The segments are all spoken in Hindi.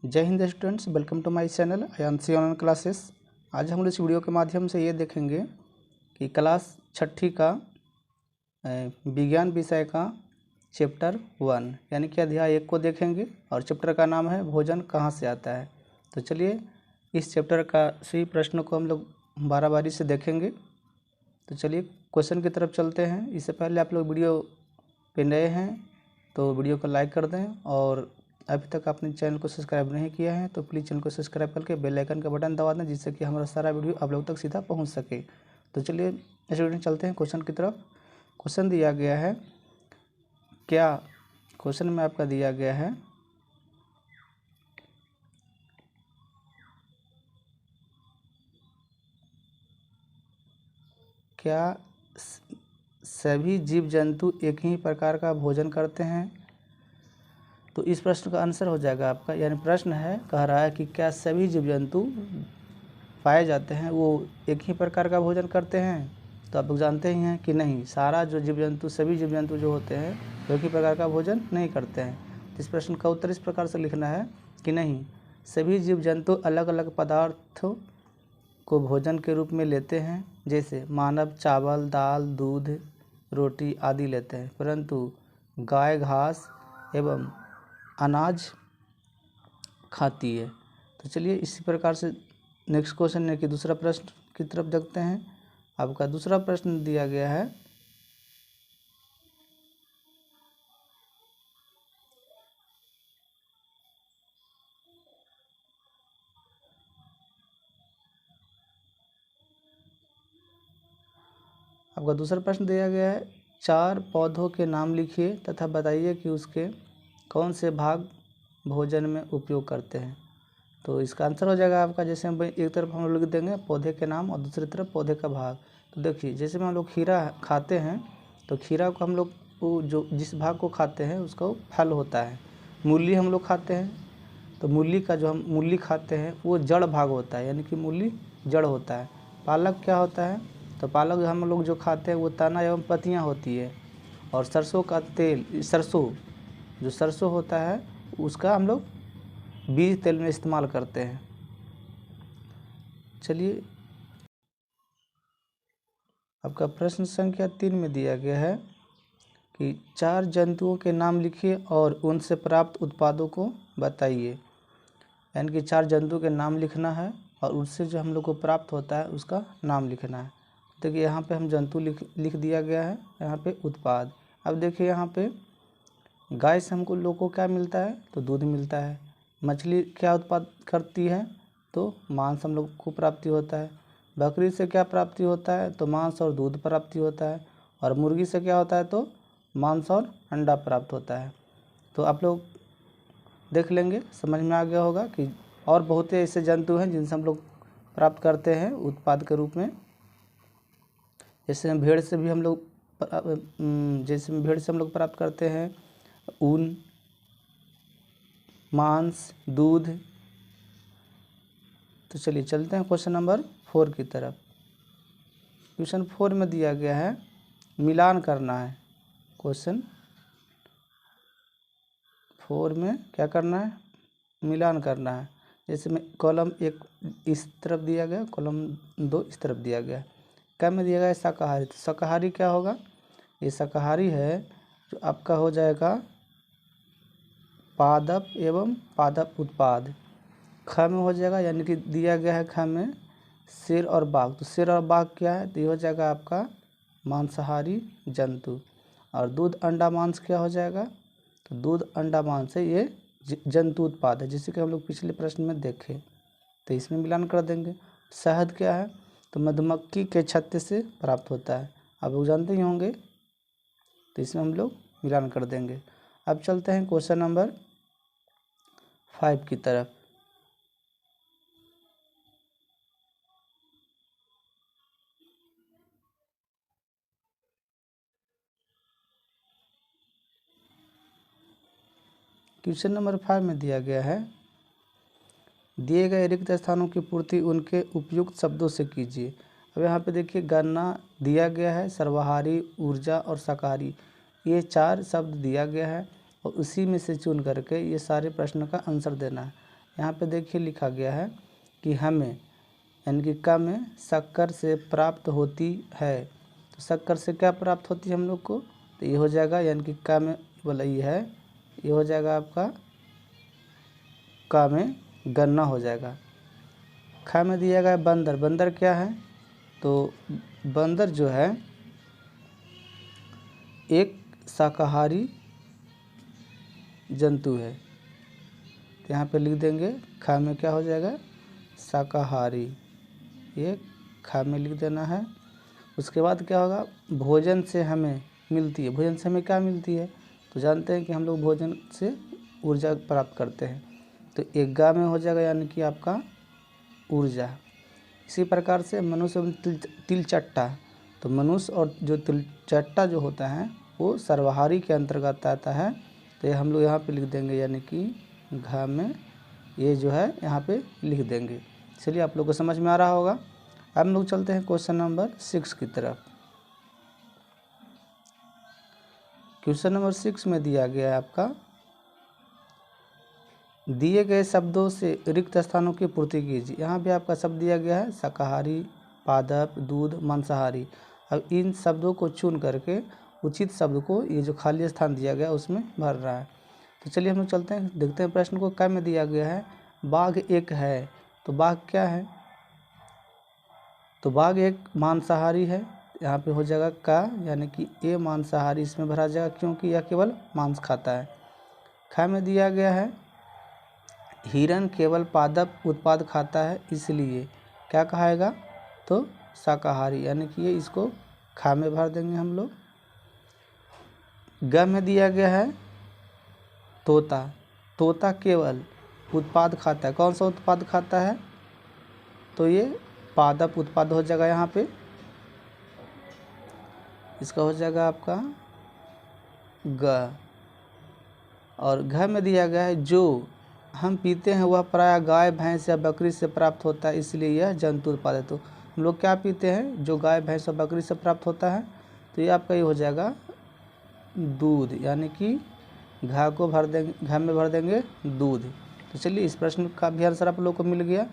जय हिंद students, welcome to my channel Aayanshi online classes. आज हम इस वीडियो के माध्यम से ये देखेंगे कि क्लास छठी का विज्ञान विषय का चैप्टर 1 यानी कि अध्याय 1 को देखेंगे और चैप्टर का नाम है भोजन कहाँ से आता है। तो चलिए इस चैप्टर का सही प्रश्नों को हम लोग बारी से देखेंगे। तो चलिए क्वेश्चन की तरफ चलते हैं। इससे पहले आप लोग वीडियो पे नए हैं तो वीडियो को लाइक कर दें और अभी तक आपने चैनल को सब्सक्राइब नहीं किया है तो प्लीज़ चैनल को सब्सक्राइब करके बेल आइकन का बटन दबा दें, जिससे कि हमारा सारा वीडियो आप लोग तक सीधा पहुंच सके। तो चलिए स्टूडेंट चलते हैं क्वेश्चन की तरफ। क्वेश्चन दिया गया है, क्या क्वेश्चन में आपका दिया गया है क्या सभी जीव जंतु एक ही प्रकार का भोजन करते हैं। तो इस प्रश्न का आंसर हो जाएगा आपका, यानी प्रश्न है कह रहा है कि क्या सभी जीव जंतु पाए जाते हैं वो एक ही प्रकार का भोजन करते हैं। तो आप लोग जानते ही हैं कि नहीं, सारा जो जीव जंतु सभी जीव जंतु जो होते हैं वो एक ही प्रकार का भोजन नहीं करते हैं। इस प्रश्न का उत्तर इस प्रकार से लिखना है कि नहीं, सभी जीव जंतु अलग अलग पदार्थों को भोजन के रूप में लेते हैं। जैसे मानव चावल, दाल, दूध, रोटी आदि लेते हैं, परंतु गाय घास एवं अनाज खाती है। तो चलिए इसी प्रकार से नेक्स्ट क्वेश्चन है कि दूसरा प्रश्न की तरफ देखते हैं। आपका दूसरा प्रश्न दिया गया है, आपका दूसरा प्रश्न दिया गया है 4 पौधों के नाम लिखिए तथा बताइए कि उसके कौन से भाग भोजन में उपयोग करते हैं। तो इसका आंसर हो जाएगा आपका, जैसे हम एक तरफ हम लोग लिख देंगे पौधे के नाम और दूसरी तरफ पौधे का भाग। तो देखिए जैसे में हम लोग खीरा खाते हैं तो खीरा को हम लोग जो जिस भाग को खाते हैं उसका फल होता है। मूली हम लोग खाते हैं तो मूली का जो हम मूली खाते हैं वो जड़ भाग होता है, यानी कि मूली जड़ होता है। पालक क्या होता है, तो पालक हम लोग जो खाते हैं वो तना एवं पत्तियाँ होती है। और सरसों का तेल, सरसों होता है उसका हम लोग बीज तेल में इस्तेमाल करते हैं। चलिए आपका प्रश्न संख्या 3 में दिया गया है कि 4 जंतुओं के नाम लिखिए और उनसे प्राप्त उत्पादों को बताइए। यानी कि 4 जंतुओं के नाम लिखना है और उससे जो हम लोग को प्राप्त होता है उसका नाम लिखना है। देखिए यहाँ पे हम जंतु लिख दिया गया है, यहाँ पे उत्पाद। अब देखिए यहाँ पे गाय से हमको लोग को क्या मिलता है, तो दूध मिलता है। मछली क्या उत्पाद करती है, तो मांस हम लोग को प्राप्ति होता है। बकरी से क्या प्राप्ति होता है, तो मांस और दूध प्राप्ति होता है। और मुर्गी से क्या होता है, तो मांस और अंडा प्राप्त होता है। तो आप लोग देख लेंगे, समझ में आ गया होगा कि और बहुत ऐसे जंतु हैं जिनसे हम लोग प्राप्त करते हैं उत्पाद के रूप में। जैसे भेड़ से हम लोग प्राप्त करते हैं ऊन, मांस, दूध। तो चलिए चलते हैं क्वेश्चन नंबर 4 की तरफ। क्वेश्चन 4 में दिया गया है मिलान करना है। क्वेश्चन 4 में क्या करना है, मिलान करना है। जैसे में कॉलम 1 इस तरफ दिया गया, कॉलम 2 इस तरफ दिया गया। क्या में दिया गया है शाकाहारी। तो शाकाहारी क्या होगा, ये शाकाहारी है जो आपका हो जाएगा पादप एवं पादप उत्पाद। ख में हो जाएगा, यानी कि दिया गया है ख में शेर और बाघ। तो शेर और बाघ क्या है, तो ये हो जाएगा आपका मांसाहारी जंतु। और दूध अंडा मांस क्या हो जाएगा, तो दूध अंडा मांस है, ये जंतु उत्पाद है, जिसे कि हम लोग पिछले प्रश्न में देखे। तो इसमें मिलान कर देंगे। शहद क्या है, तो मधुमक्खी के छत्ते से प्राप्त होता है, आप लोग जानते ही होंगे। तो इसमें हम लोग मिलान कर देंगे। अब चलते हैं क्वेश्चन नंबर 5 की तरफ। क्वेश्चन नंबर 5 में दिया गया है दिए गए रिक्त स्थानों की पूर्ति उनके उपयुक्त शब्दों से कीजिए। अब यहाँ पे देखिए गणना दिया गया है, सर्वाहारी, ऊर्जा और शाकाहारी, ये 4 शब्द दिया गया है और उसी में से चुन करके ये सारे प्रश्न का आंसर देना है। यहाँ पे देखिए लिखा गया है कि हमें यानी कि क में शक्कर से प्राप्त होती है। तो शक्कर से क्या प्राप्त होती है हम लोग को, तो ये हो जाएगा यानी कि क में बोला ये है, ये हो जाएगा आपका क में गन्ना हो जाएगा। ख में दिया गया है बंदर। बंदर क्या है, तो बंदर जो है एक शाकाहारी जंतु है। तो यहाँ पे लिख देंगे ख में क्या हो जाएगा, शाकाहारी, ये ख में लिख देना है। उसके बाद क्या होगा, भोजन से हमें मिलती है। भोजन से हमें क्या मिलती है, तो जानते हैं कि हम लोग भोजन से ऊर्जा प्राप्त करते हैं। तो एक गा में हो जाएगा यानी कि आपका ऊर्जा। इसी प्रकार से मनुष्य एवं तिलचट्टा, तो मनुष्य और जो तिलचट्टा जो होता है वो सर्वाहारी के अंतर्गत आता है। तो ये हम लोग यहाँ पे लिख देंगे यानी कि घ में ये जो है यहाँ पे लिख देंगे। चलिए आप लोग को समझ में आ रहा होगा। अब हम लोग चलते हैं क्वेश्चन नंबर 6 की तरफ। क्वेश्चन नंबर 6 में दिया गया है आपका, दिए गए शब्दों से रिक्त स्थानों की पूर्ति कीजिए। यहाँ पे आपका शब्द दिया गया है शाकाहारी, पादप, दूध, मांसाहारी। अब इन शब्दों को चुन करके उचित शब्द को ये जो खाली स्थान दिया गया उसमें भर रहा है। तो चलिए हम लोग चलते हैं, देखते हैं प्रश्न को। क में दिया गया है बाघ एक है, तो बाघ क्या है, तो बाघ एक मांसाहारी है। यहाँ पे हो जाएगा क यानी कि ए मांसाहारी इसमें भरा जाएगा, क्योंकि यह केवल मांस खाता है। ख में दिया गया है हिरन केवल पादप उत्पाद खाता है, इसलिए क्या कहाएगा, तो शाकाहारी, यानी कि ये इसको ख में भर देंगे हम लोग। ग में दिया गया है तोता। तोता केवल उत्पाद खाता है। कौन सा उत्पाद खाता है, तो ये पादप उत्पाद हो जाएगा। यहाँ पे इसका हो जाएगा आपका ग। और घ में दिया गया है जो हम पीते हैं वह प्रायः गाय, भैंस या बकरी से प्राप्त होता है, इसलिए यह जंतु उत्पाद है। तो हम लोग क्या पीते हैं, जो गाय, भैंस और बकरी से प्राप्त होता है, तो ये आपका ये हो जाएगा दूध, यानी कि घ को भर देंगे, घ में भर देंगे दूध। तो चलिए इस प्रश्न का भी आंसर आप लोग को मिल गया।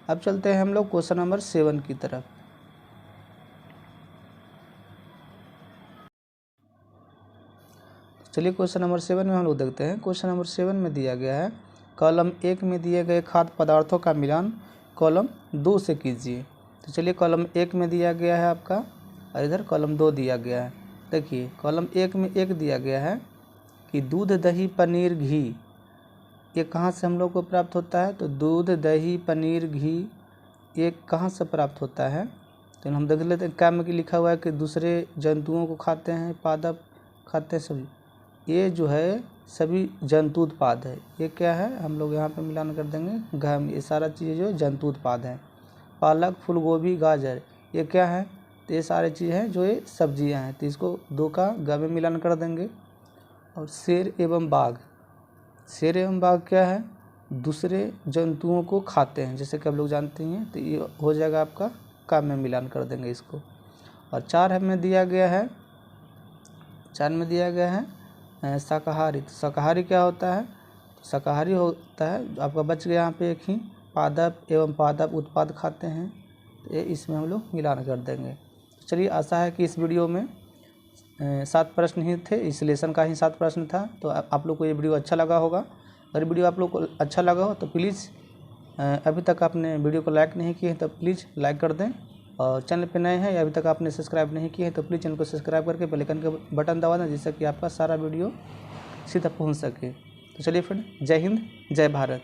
अब चलते हैं हम लोग क्वेश्चन नंबर 7 की तरफ। चलिए क्वेश्चन नंबर 7 में हम लोग देखते हैं। क्वेश्चन नंबर 7 में दिया गया है कॉलम 1 में दिए गए खाद्य पदार्थों का मिलान कॉलम 2 से कीजिए। तो चलिए कॉलम 1 में दिया गया है आपका, और इधर कॉलम 2 दिया गया है। देखिए कॉलम 1 में 1 दिया गया है कि दूध, दही, पनीर, घी, ये कहाँ से हम लोग को प्राप्त होता है, तो दूध, दही, पनीर, घी ये कहाँ से प्राप्त होता है, तो हम देख लेते हैं। क्या में लिखा हुआ है कि दूसरे जंतुओं को खाते हैं, पादप खाते हैं सभी, ये जो है सभी जंतु उत्पाद है। ये क्या है, हम लोग यहाँ पे मिलान कर देंगे घ में, ये सारा चीज़ जो जंतु उत्पाद है। पालक, फूल गोभी, गाजर ये क्या है, तो ये सारी चीज़ हैं जो ये सब्जियाँ हैं, तो इसको 2 का ग में मिलान कर देंगे। और शेर एवं बाघ, शेर एवं बाघ क्या है, दूसरे जंतुओं को खाते हैं, जैसे कि आप लोग जानते हैं। तो ये हो जाएगा आपका क में मिलान कर देंगे इसको। और 4 में दिया गया है, 4 में दिया गया है शाकाहारी। तो शाकाहारी क्या होता है, तो शाकाहारी होता है आपका बच गया यहाँ पे एक ही, पादप एवं पादप उत्पाद खाते हैं, तो ये इसमें हम लोग मिलान कर देंगे। चलिए आशा है कि इस वीडियो में 7 प्रश्न ही थे, इस लेसन का ही 7 प्रश्न था। तो आप लोग को ये वीडियो अच्छा लगा होगा। अगर वीडियो आप लोग को अच्छा लगा हो तो प्लीज़ अभी तक आपने वीडियो को लाइक नहीं किए हैं तो प्लीज़ लाइक कर दें। और चैनल पे नए हैं या अभी तक आपने सब्सक्राइब नहीं किए हैं तो प्लीज़ चैनल को सब्सक्राइब करके बेल आइकन का बटन दबा दें, जिससे कि आपका सारा वीडियो सीधा पहुंच सके। तो चलिए फ्रेंड, जय हिंद, जय भारत।